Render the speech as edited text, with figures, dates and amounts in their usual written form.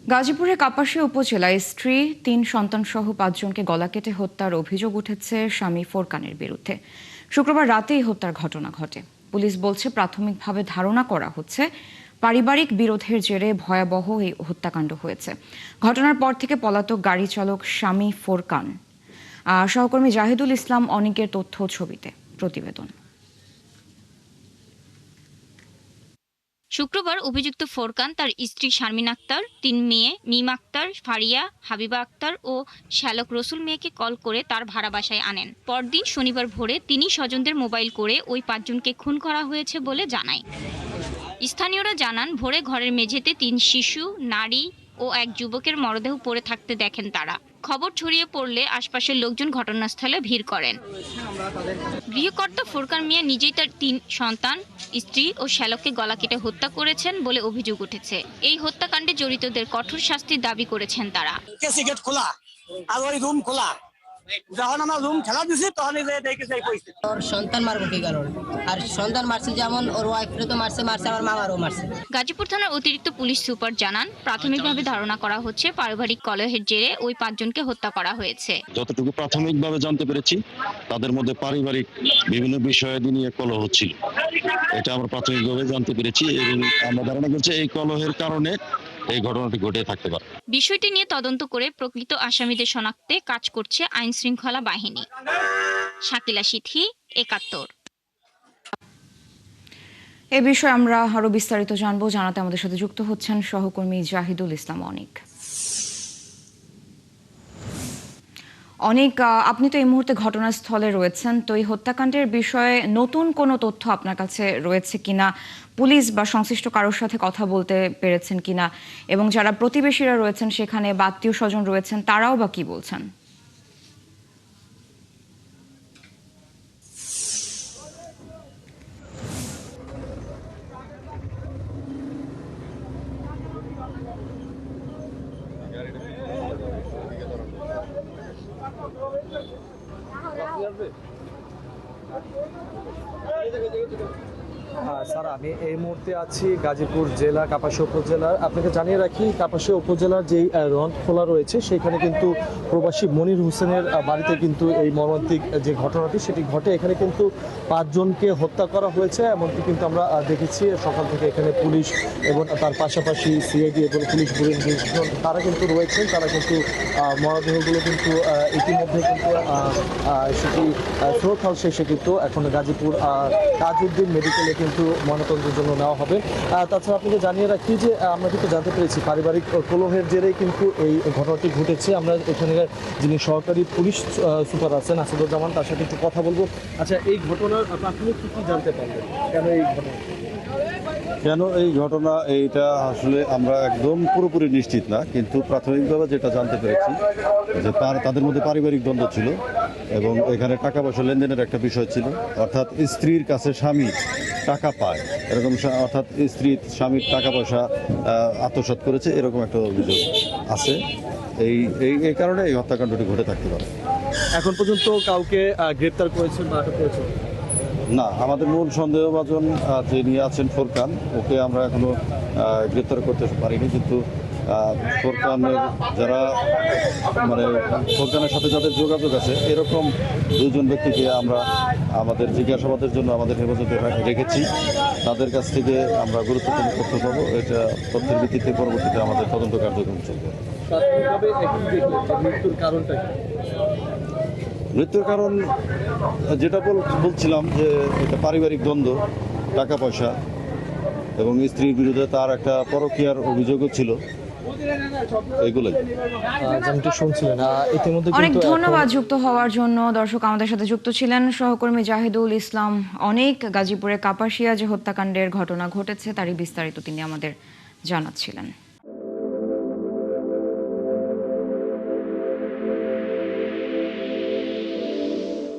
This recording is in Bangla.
গাজীপুরের কাপাসিয়া উপজেলায় স্ত্রী ৩ সন্তানসহ ৫ জনকে গলা কেটে হত্যার অভিযোগ উঠেছে স্বামী ফোরকানের বিরুদ্ধে। শুক্রবার রাতেই হত্যার ঘটনা ঘটে। পুলিশ বলছে প্রাথমিকভাবে ধারণা করা হচ্ছে পারিবারিক বিরোধের জেরে ভয়াবহ এই হত্যাকাণ্ড হয়েছে। ঘটনার পর থেকে পলাতক গাড়ি চালক স্বামী ফোরকান। সহকর্মী জাহিদুল ইসলাম অনিকের তথ্য ছবিতে প্রতিবেদন। শুক্রবার অভিযুক্ত ফোরকান তার স্ত্রী শারমিন আক্তার, ৩ মেয়ে মিম আক্তার, ফারিয়া, হাবিবা আক্তার ও শ্যালক রসুল মেয়েকে কল করে তার ভাড়া বাসায় আনেন। পরদিন শনিবার ভোরে তিনি স্বজনদের মোবাইল করে ওই ৫ জনকে খুন করা হয়েছে বলে জানায়। স্থানীয়রা জানান, ভোরে ঘরের মেঝেতে ৩ শিশু, নারী ও এক যুবকের মরদেহ পড়ে থাকতে দেখেন তারা। খবর ছড়িয়ে পড়লে আশপাশের লোকজন ঘটনাস্থলে ভিড় করেন। গৃহকর্তা ফোরকান মিয়া নিজেই তার ৩ সন্তান, স্ত্রী ও শ্যালককে গলা কেটে হত্যা করেছেন বলে অভিযোগ উঠেছে। এই হত্যাকাণ্ডে জড়িতদের কঠোর শাস্তির দাবি করেছেন তারা। খোলা আর ওই রুম খোলা, যখন আমরা রুম খেলা দিছি তখন ওর সন্তান মারবো কি কারণ? আর সন্তান মারছে যেমন ওর ওয়াইফরে তো মারছে আমার মামারও মারছে। গাজীপুর থানার অতিরিক্ত পুলিশ সুপার জানান, প্রাথমিকভাবে ধারণা করা হচ্ছে পারিবারিক কলহের জেরে ওই ৫ জনকে হত্যা করা হয়েছে। যতটুকু প্রাথমিকভাবে জানতে পেরেছি, তাদের মধ্যে পারিবারিক বিভিন্ন বিষয়াদি নিয়ে কলহ হচ্ছিল। এটা আমরা প্রাথমিকভাবে জানতে পেরেছি এবং আমরা ধারণা করছি এই কলহের কারণে এই ঘটনাটি ঘটে থাকতে পারে। বিষয়টি নিয়ে তদন্ত করে প্রকৃত আসামিদের শনাক্তে কাজ করছে আইন শৃঙ্খলা বাহিনী। শাকিলা সিথি, ৭১। এ বিষয়ে আমরা আরো বিস্তারিত জানবো। জানাতে আমাদের সাথে যুক্ত হচ্ছেন সহকর্মী জাহিদুল ইসলাম অনিক। অনেক, আপনি তো এই মুহূর্তে ঘটনাস্থলে রয়েছেন, তো এই হত্যাকাণ্ডের বিষয়ে নতুন কোনো তথ্য আপনার কাছে রয়েছে কিনা, পুলিশ বা সংশ্লিষ্ট কারোর সাথে কথা বলতে পেরেছেন কিনা, এবং যারা প্রতিবেশীরা রয়েছেন সেখানে বা আত্মীয় স্বজন রয়েছেন তারাও বা কি বলছেন? স্যার, আমি এই মুহূর্তে আছি গাজীপুর জেলা কাপাসিয়া উপজেলার। আপনাকে জানিয়ে রাখি, কাপাসিয়া উপজেলার যেই রন্ধখোলা রয়েছে সেখানে কিন্তু প্রবাসী মনির হোসেনের বাড়িতে কিন্তু এই মর্মান্তিক যে ঘটনাটি সেটি ঘটে। এখানে কিন্তু ৫ জনকে হত্যা করা হয়েছে, এমনকি কিন্তু আমরা দেখেছি সকাল থেকে এখানে পুলিশ এবং তার পাশাপাশি সিআইডি এবং পুলিশ তারা কিন্তু রয়েছেন। তারা কিন্তু মরদেহগুলো কিন্তু ইতিমধ্যে কিন্তু সেটি সুরক্ষা শেষে কিন্তু এখন গাজীপুর তাজউদ্দিন মেডিকেলে কিন্তু ময়নাতদন্তের জন্য নেওয়া হবে। তাছাড়া আপনাকে জানিয়ে রাখি যে আমরা কিন্তু জানতে পেরেছি পারিবারিক কলহের জেরেই কিন্তু এই ঘটনাটি ঘটেছে। আমরা এখানকার যিনি সহকারী পুলিশ সুপার আছেন আসাদুজ্জামান, তার সাথে একটু কথা বলবো। আচ্ছা, এই ঘটনার প্রাথমিক কি জানতে পারবেন? কেন এই ঘটনা, এইটা আসলে আমরা একদম পুরোপুরি নিশ্চিত না, কিন্তু প্রাথমিকভাবে যেটা জানতে পেরেছি যে তাদের মধ্যে পারিবারিক দ্বন্দ্ব ছিল এবং এখানে টাকা পয়সা লেনদেনের একটা বিষয় ছিল। অর্থাৎ স্ত্রীর কাছে স্বামী টাকা পায় এরকম, অর্থাৎ স্বামীর টাকা পয়সা আত্মসাৎ করেছে এরকম একটা অভিযোগ আছে। এই কারণে এই হত্যাকাণ্ডটি ঘটে থাকতে পারে। এখন পর্যন্ত কাউকে গ্রেপ্তার করেছেন বা আটক করেছেন? না, আমাদের মূল সন্দেহভাজন যিনি আছেন ফোরকান, ওকে আমরা এখনো গ্রেপ্তার করতে পারিনি, কিন্তু ফোরকানের যারা ফোরকানের সাথে যাদের যোগাযোগ আছে এরকম ২ জন ব্যক্তিকে আমরা আমাদের জিজ্ঞাসাবাদের জন্য আমাদের হেফাজতে রেখেছি। তাদের কাছ থেকে আমরা গুরুত্বপূর্ণ তথ্য পাবো। এটা তথ্যের ভিত্তিতে পরবর্তীতে আমাদের তদন্ত কার্যক্রম চলবে। মৃত্যুর কারণ যেটা বলছিলাম যে এটা পারিবারিক দ্বন্দ্ব, টাকা পয়সা এবং স্ত্রীর বিরুদ্ধে তার একটা পরকীয়ার অভিযোগও ছিল, এগুলোই শুনছিলেন। অনেক ধন্যবাদ যুক্ত হওয়ার জন্য। দর্শক, আমাদের সাথে যুক্ত ছিলেন সহকর্মী জাহিদুল ইসলাম অনেক। গাজীপুরের কাপাসিয়া যে হত্যাকাণ্ডের ঘটনা ঘটেছে তারই বিস্তারিত তিনি আমাদের জানাচ্ছিলেন।